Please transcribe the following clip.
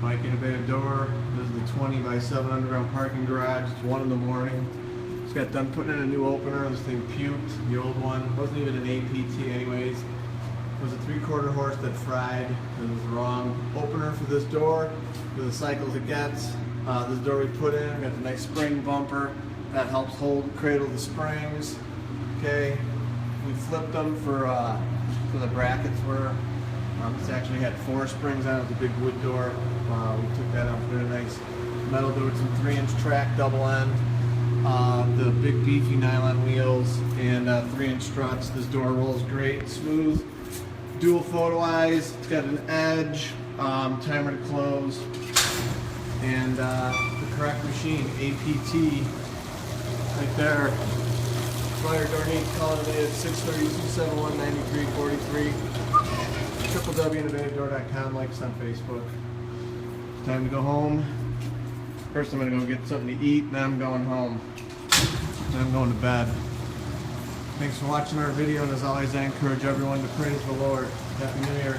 Mike innovative door. This is the 20 by 7 underground parking garage. It's 1 in the morning. Just got done putting in a new opener. This thing puked. The old one wasn't even an APT anyways. It was a 3/4 horse that fried. It was the wrong opener for this door. For the cycles it gets. This door we put in, got the nice spring bumper. That helps cradle the springs. Okay, we flipped them for the brackets were. This actually had 4 springs on it. It was a big wood door. We took that out, put in a nice metal door with some 3-inch track double end. The big beefy nylon wheels and 3-inch struts. This door rolls great, smooth, dual photo eyes. It's got an edge, timer to close, and the correct machine, APT, right there. Fire door neat, call it at 630-271-9343. www.innovativedoor.com, like us on Facebook. Time to go home. First I'm going to go get something to eat, then I'm going home. Then I'm going to bed. Thanks for watching our video, and as always I encourage everyone to praise the Lord. Happy New Year.